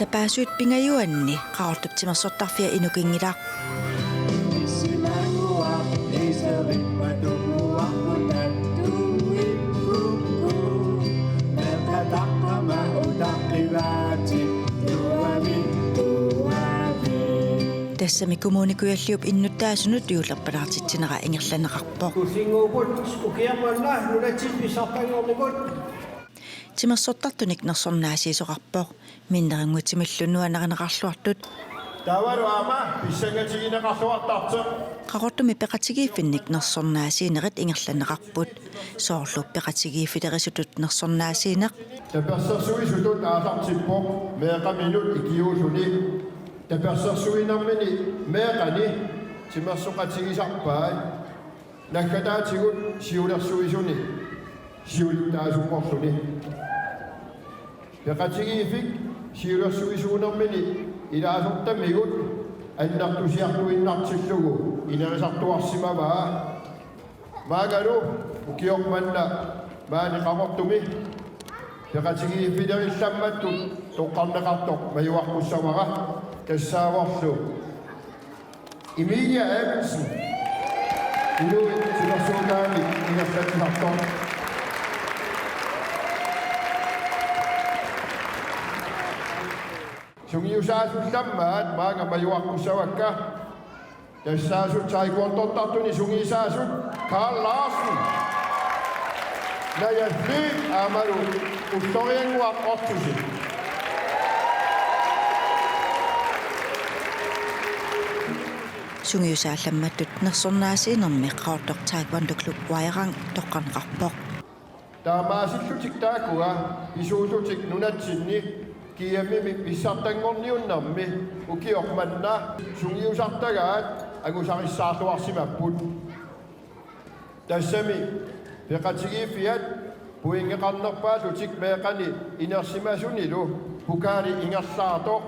Sapasuut pingayuanni qaortuptimersortarfia inukingilaq. Tassami kommunikuyalliup innutaasunut yuulerpalaartitsinera ingerlaneqarpoq. Timersortartunik nersornaasiisoqarpoq minneringutimallunuanaranaqarluartut. Tavaru ama pissangatigineqarluartarteq. Qaqortumi peqatigiiffinnik nersornaasiinerit ingerlaneqarput. Soorlup peqatigiiffilerisutut nersornaasiineq. Tapersersuisutut aalartippoq meeqaminut ikiuusuni. Tapersersuinermini meeqani timersoqatigisarpaai. Nakkataatigut siulersuisuni. Siulutaasumorluni. Peqatigiifik siulersuisuunermini ilaasortamigut annartusiartuinnartillugu inerisartuarsimavaa maagalu ukiormanna maani qamortumi peqatigiiffilerillammattut toqqarneqartoq mayuarqussavara tassaavorlu Emilia Abelsen inuit timersuutaani inerlatisartoq sungiusaasuullammaat maanga mayuarqussavakka tassaasut taikuortortartuni sungiisaasut Carl Larsen najasli amalu ustorianguaq ortusi Sungiusaallammattut nersornaasiinermi qaortoq taekwondo-klub Wairang toqqarneqarpoq. Taamaasillutik taakuga pisuusutik nunatsinni kiamimi pissartangorniunnarmi ukiormanna sungiusartagaat agusarissaaluarsimapput tassami peqatigiiffiat puingeqarnerpaalutik meeqani inersimasunilu pukaali ingersaartoq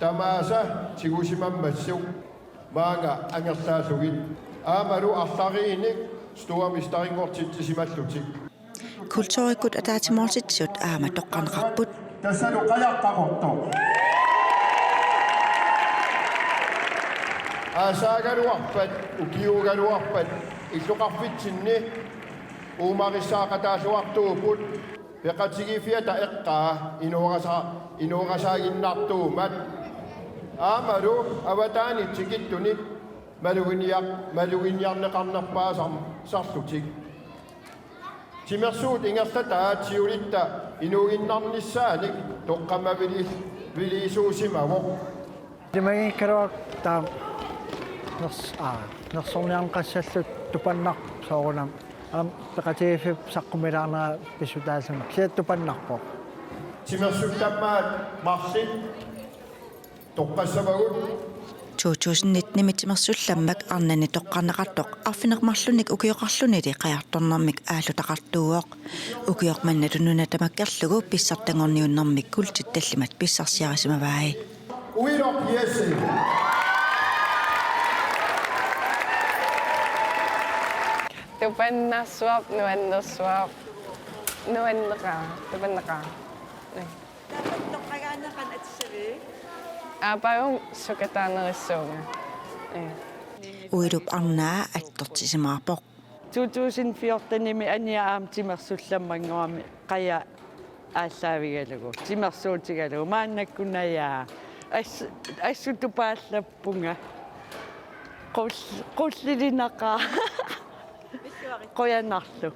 tamaasa tigusimammassuk maanga angersaallugit aamalu arlariinik stuamistaringortittisimallutik Kultuurikkut ataatimortitsut aama toqqarneqarput. Tassalu qayaqqaqortoq Asaagaluarpat ukiugaluarpat illuqarfitsinni uumarissaaqataalluartuuput peqatigiiffiata eqqaa inuurasaaginnartuumat aamalu avataanitsikittunik maluginniarneqarnerpaasam sarlutik Timersuut ingerlataat siulitta inuginnarnissaanik toqqamavilisuusimavoq Timagikkaruaq taam nersorniarneqassallut tupannaq soorunam peqatigiiffi saqqumilaarnera pissutaasama siat tupannarpoq Timersuuttammaat marsit toqqassavagut 2019 timersullammak arnani toqqarneqartoq arfinermarlunik ukioqarlunili qajartornermik aallutaqartuuoq ukioqmannalununa tamakkerlugu pissartangorniunnarmik kultittallimat pissarsiarisimavaai Uiroq Jesse Tupannarsuaq nuannersuaq nuanneqa tupanneqa toqqagaanneqan atissavi Apagum sukataanerissuunga Uilup arnaa attortisimaarpoq 2014-nimi aniaam timersullammanguami qaya аассаавигалугу тимерсуутигалугу мааннаккунаyaa ассутупааллаппунга qullilinaqaa qoyanarlu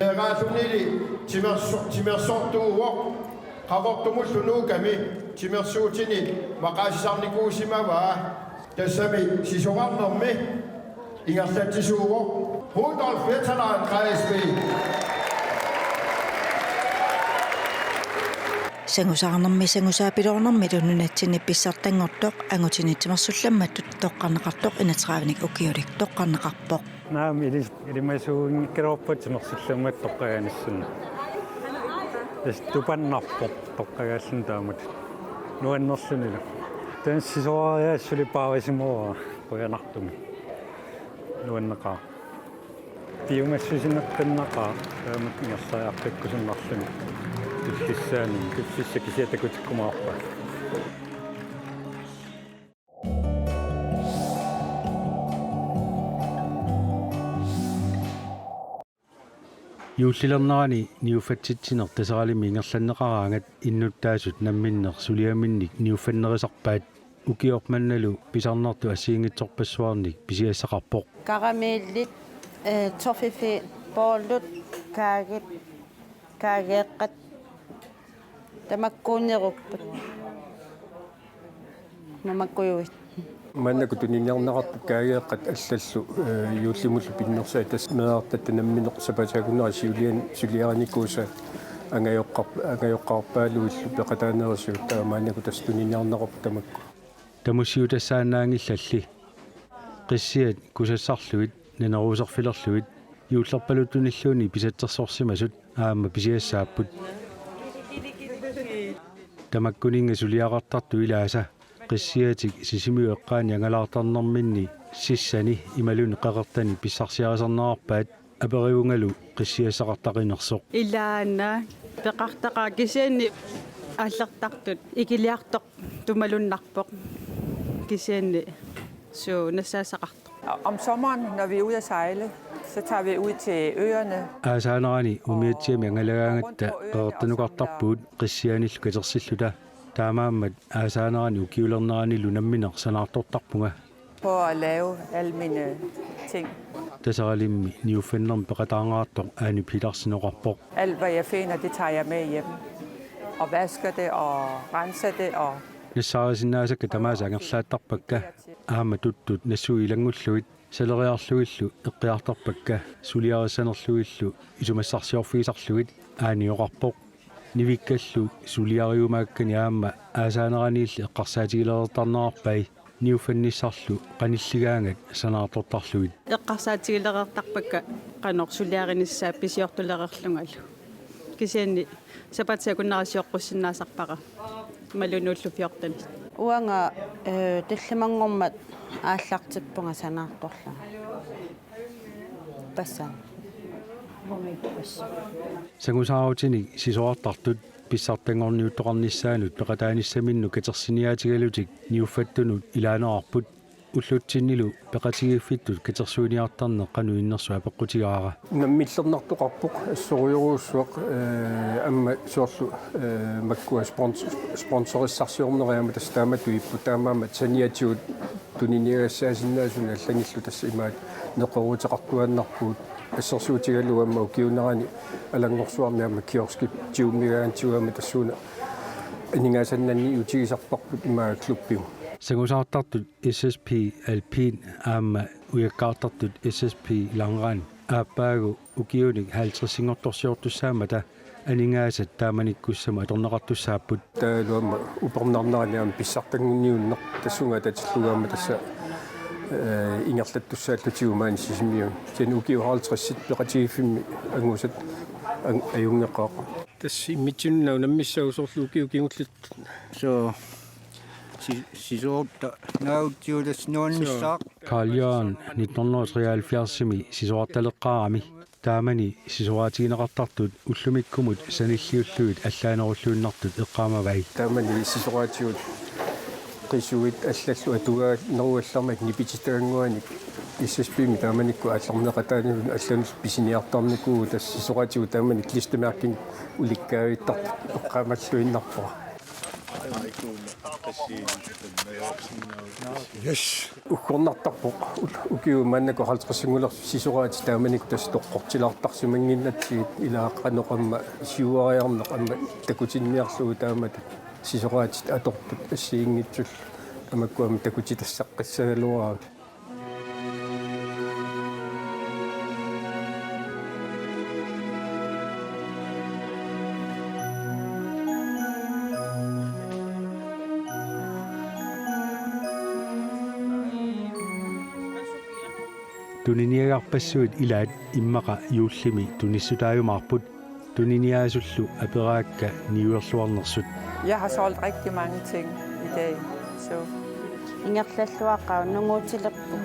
Erasunili timersortuuvoq qaqortumullunuukami timersuutini maqaassisarnikuusimavaa tassami sisoqarnermi ingerlattisuuvoq Rudolf Veteran-KSB Sangusaanermi sangusaapiloornermi lununatsinni pissartangortoq angutinitsimersullammattut toqqarneqartoq inateraavinik ukiulik toqqarneqarpoq naam ilimasuunnikkeroorpat timersullammat toqqaganissunna tupannarpoq toqqagalsun taamut nuannersunila tanssisoariaassuli paavasimuraa qoyanartumi nuanneqaa tiumassusineqqinneqaa taamat ngersaartakkusunnarluni tullissaanin tullissakisiatakutikkumaarpa Юуллилернерани ниуфатситсинер тасералими ингерланнеқараангат иннуттаасут намминнер сулиаминник ниуффаннерисарпаат укиорманналу писарнарту ассиингитсорпассуарник писиассақарпоқ Karamелlit, toffefe, bollut, kaageeqqat, tamakkuunneruppat. Namakkuyuit. маннаку туниннернеқарту каагеэққат аллаллу юуллимуллу пиннерсаа тас меартатта намминеқсапатаагуннера сулиараникууса ангайоққарпаалуиллу пеқатаанерисуут таамааннаку тас туниннернеқарпу тамакку тамуссиутассаанаангиллалли қиссиат кусассарлуит нанерусерфилерлуит юуллерпалутуниллууни писатсерсорсимасут аама писиассааппут тамаккунинга сулиақартарту илааса qissiatik sisimiueqqaani angalaartarnerminni sissani imaluni qaqertani pissarsiarasarnerarpaat aperiungalu qissiassaqartaqinersoq Ilaana peqartaqa kisianni аллертартут икилиарtoq tumalunnarpoq kisianni så nassaassaqartoq. Om sommeren, når vi er ude at sejle, så tager vi ud til øerne. Aasaanarani umiatsiami angalagaangatta qeqertanuqartarpuut qissianillu katersilluta taamaammat aasaanarani ukiulernerani lunamminer sanaartortarpunga På at lave alle mine ting. tasaralimmi niuffannern peqataangaartoq aani pilarsineqarpoq Alt hvad jeg finder, det tager jeg med hjem. Og vasker det og renser det og nassaarisinaasakka tamaasaangerlaattarpakka aama tuttut nassuilangulluit saleriarluillu eqqiartarpakka suliarissanerluillu isumassarsiorfiisarluit aanioqarpoq nivikkallu suliariumaakkani aama aasaanaraniilli eqqarsaatigilerertarnerarpai niuffannissarlu qanilligaangat sanaartortarluit Eqqarsaatigilerertarpakka qanorsuliarinissаа pisiortulererlungallu kisianni sapatsakunnerasiorqussinnaasarpaqa malunullu fiortani Uanga tallamangormat aallartippunga sanaartorla. Passan. sangusaarutini sisoartartut pissartangorniuttoqarnissaanut peqataanissaminnu katersiniaatigalutik niuffattunut ilaanerarput уллутсиннилу пеқатигиффиттут катерсуиниартарне қану иннерсуа пеққутигаара наммиллернартоқарпоқ ассориуруссуақ амма соорлу маккуа спонсориссарсиорнериама тастаамату иппу таамаама саниатиут туниниассаасиннаасуна аллангиллу тасса имаат неқорутеқартуаннарпуут ассерсуутигалуамма укиунерани алангорсуарниама киорскип тиуммигаантиуама тассуна анигаасаннанни утигисарпарпут имаа клубпиу сангусаартартут SSP Alpin аама уяккаартартут SSP Langrand ааппаагу укиуник 50 сингорторсиортуссаамата анингаасат тааманиккуссама аторнеқартуссааппут таалуама упернарнариам писсартангунниуннер тассунга татиллугаама тасса ингерлаттуссааллутигумаани сисимиу тен укиу 50 пеқатигиффимми ангусат аюнгеқаа тасси митсуннау наммиссаусорлу укиу кигуллут Så sisoorta nautiutas nuannissaaq Carl Jørgen 1973-mi sisoartaleqqaarami taamani sisoraatigineqartartut ullumikkumut sanilliulluit allaanerulluunnartut eqqaamavai таамани сисораатиут qisuit аллаллу атугаа неруаллармак нипититаангуаник иссаспими тааманикку алларнеқатаанивун алланус писиниартарникуу тас сисораатиу тааманик листамеаркин уликкаавиттарт эққаамаллуиннарпора Yes. Ukkornartarpoq ukiu mannaku 50-singulер сисораати тааманик тас тоққортилаартарсимангиннатсигит илааққанеқамма сиуариарнеқ амма такутинниарлугу таамат сисораатит атортут ассиингитсул амаккуама такутитассаққиссагалуараа tuniniagarpassuut ilaat immaqa yuullimi tunissutaayumaarput tuniniaasullu aperaakka niuerluarnersut jeg har solgt rigtig mange ting i dag. Så Ingerlalluaqaa nunguutilerpu.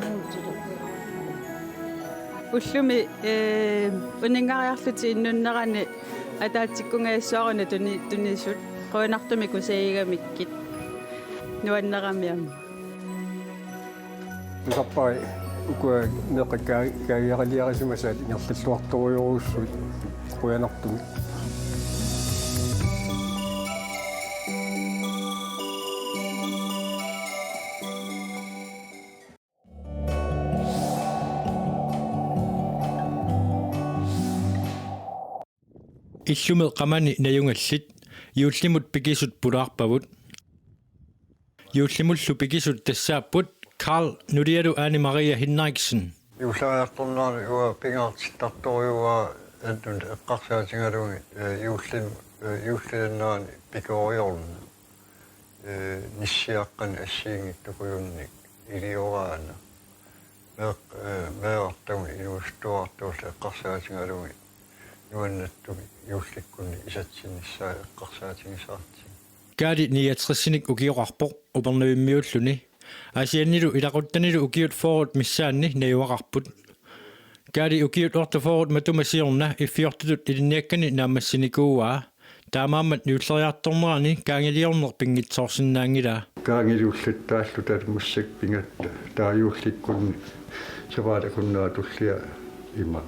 ullumi uningariarluti innunnerani ataatikkungaissuaruna tunisut qoinartumi kusaiigamikkit нуаннерамиам Тусарпай укуа меққаккаагиаралиарисумасаат ингерллуарторуйоруссут қуянартуми. иллумеq qamani najungallit yuullimut pikisut pulaarpavut yuullimullu pikisut tassaapput Karl nulialu Anne Maria Hinriksen Юусаартэрнаани уа пингаартиттарторюа аттун эққарсаатингалуги юуллиннаани пикориорна ниссиаққан ассиингиттукуйунник илиораана меартами илустуартуус эққарсаатингалуги нуаннаттуми юулликкунни исатсиннссаа эққарсаатингисаарти Gaadi 69-ник ukiorarpoq upernuimmiulluni asiannilу ilaquttanilу ukiut forut missaanni najuaqarput Gaadi ukiut orta forut matumasiorna iffiortutut ilinniakkani naammassinikuuaa taamaammat niulleriartornerani kaangiliorner pingitsoorsinnaangila kaangiliulluttaallу талмуссак пинgatта таажуулликкунни саваала куннаа туллиа има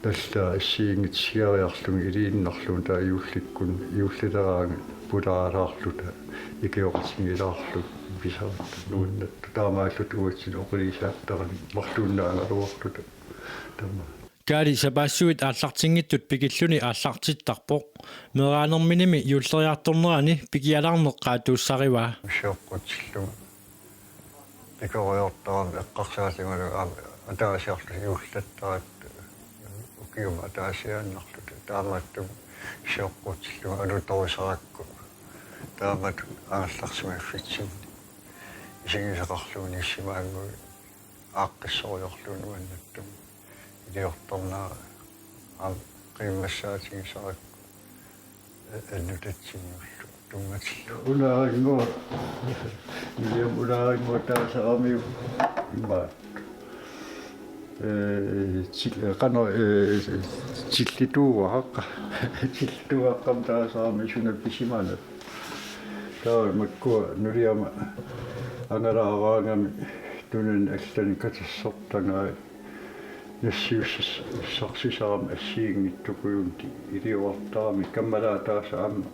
талла ассиингит сиариарлуги илииннарлун таажуулликкун иуллилераанга пулаалаарлута икиоқатингилаарлу писаат нууннатту таамааллут уутсин оқилисааттарани марлууннаангалуарлута тамма Gaadi sabaassuit aallartingittut pikilluni aallartittarpoq meraanerminimi yuulleriartornerani pikialarneqqaa tuussarivaa шоққутсиллу пикориортарам эққарсаатингалу атаасиарлу юуллаттарат укиума атаасиааннарлут таамаатту шоққутсиллу алуторисаракку таамат аалларсимаффитсин исигисақарлуuni иссимаангуи ааққиссориорлууну аннаттум илиорторнаа қиммассаатигисаракку аннутатсиниуллу тумматиллу улаагингоо нилиам улаагингоо таасарамиу имма qano tillituuaqqa tillituaqqam taasarami sunappisimana taa makkua nuliama angalaaraangami tunan allani katassortangaa nassiussarsisaram assiingittukuyunti iliuartarami kammalaa taasaamma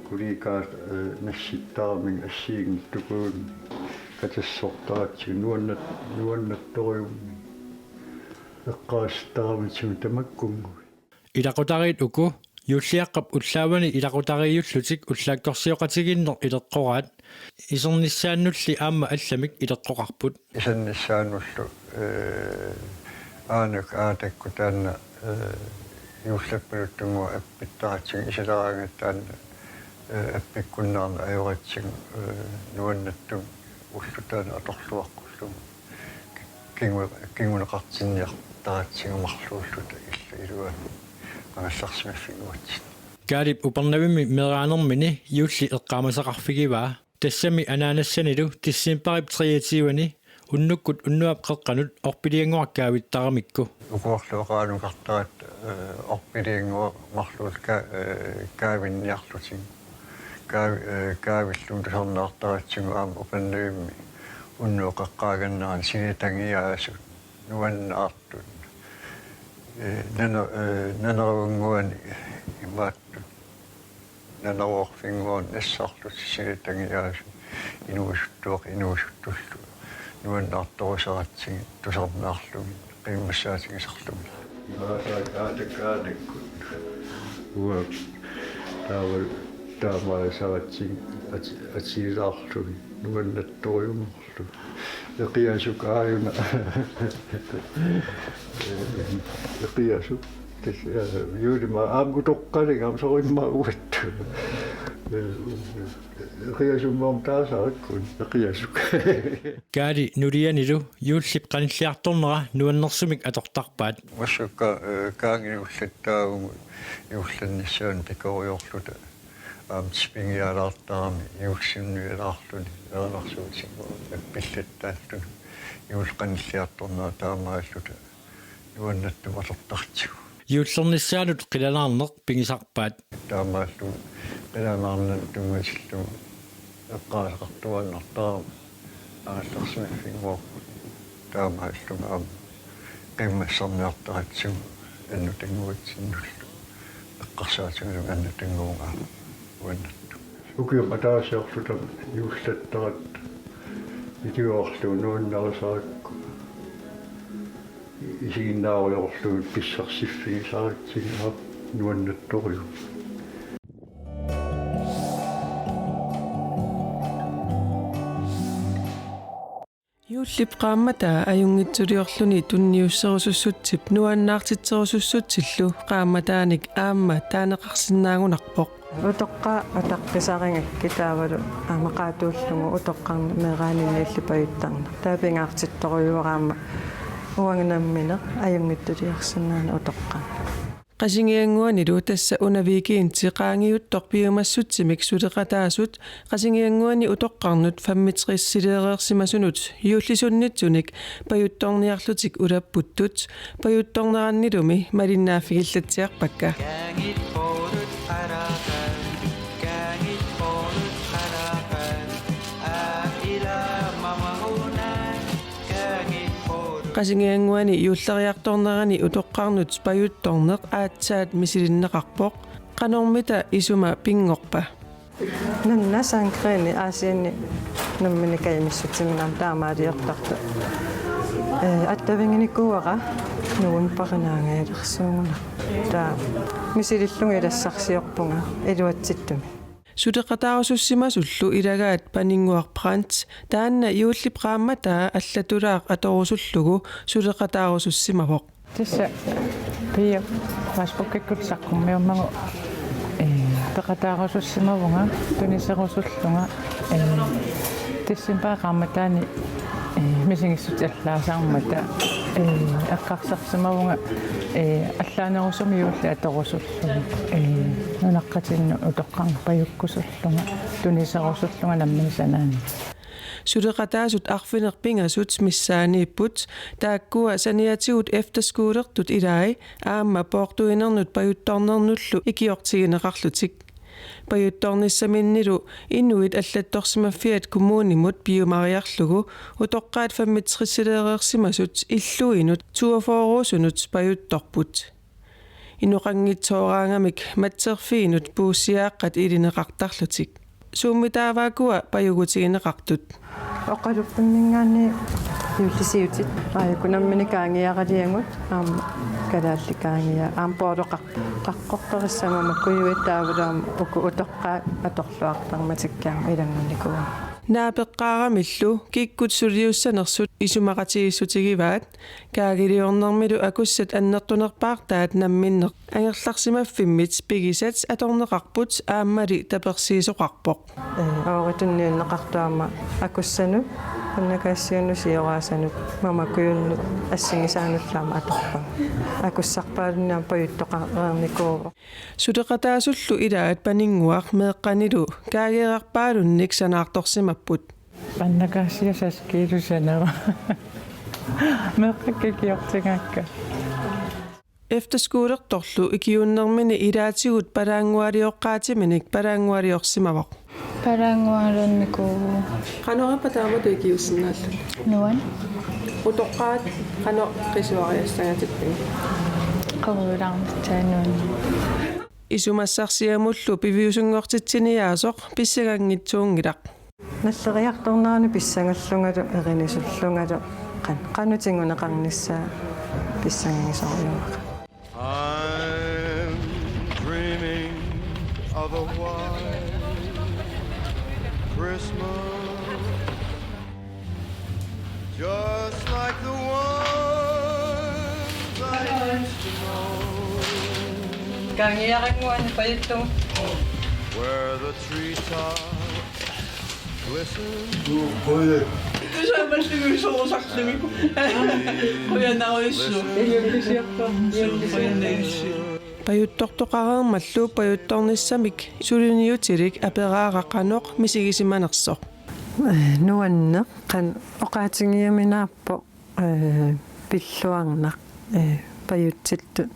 kuliikaat nassittaarming assiingittukuyunni katassortaraatsi nuannattoriummi эққаастарамитсуми тамаккунгу илақутариит уку юллиаққап уллаавани илақутариуллутик уллааккорсиоқатигиннер илеққораат исерниссааннулли аама алламик илеққоқарпут исерниссаануллу аанук аатакку таанна юллаппалуттунгуа аппиттаратсиг исалераангаттаанна аппиккуннаарна аюратсиг нуаннаттум уллутаана аторлуаққуллу кингунеқартинниар таратсигумарлууллута илла илуани ангалларсимаффигуатсин Gaadip upernavimi meraanermini yuulli eqqamasaqarfigivaa tassami ananassanilu tissimparip 23 unnukkut unnuap qeqqanut orpilianguarkaavittaramikku укуорлуоqaanukartarat orpilianguarmarluul kaavinniarlutin kaavillun tusarnaartaratsigu aama upannavimmi unnuoqaqqaagannaran sinitangiaasut nuannaartut nanerunguani imaattu naneruorfinguun nassarlut sinitangiaasut inuusuttullу nuannaartorusaratsigi tusarnaarlugi qiimmassaatigisarlugi аатаккаанакку уа таавал таамаасаратсиг атсилаарлуги нуаннатториумерлу эқиасукааюна эқиасу тэс юлима аамгутоққалигам соримма уатту эқиасуммаам таасараккун эқиасук Gaadi nulianilu yuullip qanilliartornera nuannersumik atortarpaat массукка каангиуллаттаагуму юулланниссаан пикориорлута спингиалаартарами юуксиннуилаарлуни ернарсуутингу аппиллаттааллуни юулқаниллиарторнаа таамааллута нуаннаттум алертартигу yuullernissaanut qilalaarneq pingisarpaat таамааллу пиланаарнаттумасиллу эққаасеқартуаннартарама аалларсимаффингуа таамааллунгаам qimmassarniartaratsugu annutangуатсиннуллу эққарсаатигалу аннутангуунгаа уаннатту Ukiuma taasiorlutam juullattarat itiuorlu nuunnarusarikku isiginnaariorluut pissarsiffиgisaaratsiginaap nuannattoriu юуллипqaamмата аюнгитсулиорлүни тунниуссерусуссутсип нуаннаартитсерусуссутсиллу qaammataanik aamma taanеқарсинаагунарпоқ утоққа атаққисарингак китаавалу амақаатууллугу утоққарни мегааниннииллипаюттарна таапингаартитторуйуараама уангнаммине аюнгиттулиарсинаана утоққа qasingиангуанилу тасса унавикиинти qaangiuttor piumassutsimik suleqataasut qasingиангуани утоққарнут фаммитриссилеерерсимасунут юуллисуннитсуник паютторниарлутик улаппуттут паютторнераннилуми малиннааффигиллатсиарпакка qasingиангуани юуллериарторнерани утоққарнут паютторнеқ аатсаат мисилиннеқарпоқ qanормита исума пингорпа нанна санкрени аасианни намминикаимиссутсиминам таамаалиортарту аттавингиникуара нуун паринаагаалерсуугуна таа мисилиллунги илассарсиорпунга илуатситтуми сутеқатаарусуссимасуллу илагаат панингуарпрант таанна юуллипqaamматаа аллатулаақ аторусуллугу сутеқатаарусуссимавоқ тисса пиа паспоккиккутсаққуммиуммагу пеқатаарусуссимавунга тунисерусуллунга тиссимпаақаамматаани мисингиссутиаллаасаармата аккарсарсимавунга аллаанерусуми юулли аторусуллунга нунаққатинну утоққарна паюккусуллунга тунисерусуллунга наммисанаани сулеқатаасут арфинерпингасут миссаанииппут тааккуа саниатигут эфтерскуулертут илаи аама поортуинернут паютторнернуллу икиортигинеқарлутик паютторниссаминнилу инуит аллатторсимаффиат коммуунимут биумариарлугу утоққаат фаммитриссилеерерсимасут иллуинут туафоорусунут паютторпут инуқангитсооraangamik матсерфиинут пууссиааққат илинеқартарлутик сууммитааваакуа паюгутигинеқартут оқалуппиннгаани юллисиутит аякунамминикаангиаралиангут аама калаалликаангиа аампоолоқар қаққорториссама маккуйуиттаавулаама уку утоққаа аторлуартарматиккаама илангуникуа наапеққаарамиллу киккут сулиуссанерсут исумақатигиссутигиваат каагилиорнэрмилу акуссат аннертунерпаартаат намминнеқ ангерларсимаффиммит пигисат аторнеқарпут ааммали таперсиисоқарпоқ аоритунниуннеқартуама акуссану аннакаассиуну сиораасанут мамакуйунну ассигисаануллаама аторпа акуссарпаалуннаам паюттоқарникуува сутеқатаасуллу илаат панингуар меэққанилу каагеэрарпаалунник санаарторсимаппут аннакаассиасас киилусанава меэққаккиортингакка эфтерскуулерторлу икиуннэрмини илаатигут палаангуалиоққаатиминик палаангуалиорсимавоқ парангуалунникуу канорапа таамату икиуссинааллу нуан утоққаат кано қисуариассагатиппин qavulaarmataanun исумассарсиамуллу пивиусунгортитсиниаасоқ писсагангитсуунгилақ наллериарторнаани писсангаллунгалу эринисуллунгалу qanutinnguneqarnissaa писсангисориуаqa I'm dreaming of a white Christmas just like the ones I used to know Gangiaranguan payto where the treetops glisten паютторторqareermallu payuttornissamik suliniutilик апераараққанеқ мисигисиманерсоқ нуанне қан оqaатингиаминааппо пиллуарнақ паютситтут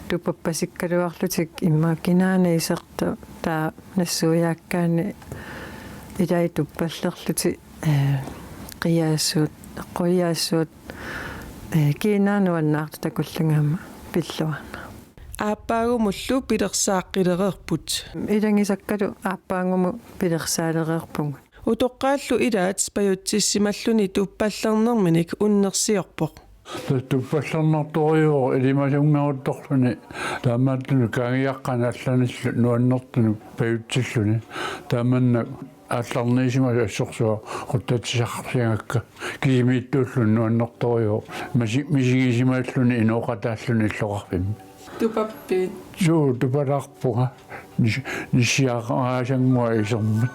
туппассиккалуарлутик иммааккинаана исерту таа нассуяаккаани илаитуппаллерлути қиаассуут кинаануаннаарту такуллунгаама пиллуарна ааппаагумуллу пилерсааққилереерпут илангисаккалу ааппаангуму пилерсаалереерпугу утоққааллу илаат паютсиссималлуни туппаллернерминик уннерсиорпоқ туппаллернарториоо илималунгаарутторлуни таамааттуну каагиаққанаалланиллу нуаннертуну паютсиллуни тааманна аалларниисима ассорсуа қуттатсисаққарсингакка кисимииттууллун нуаннерториоо мисигисимааллуни инооқатааллуни иллоқарпимми тупаппи суу тупалаарпуга нисиаагаасангуа исермут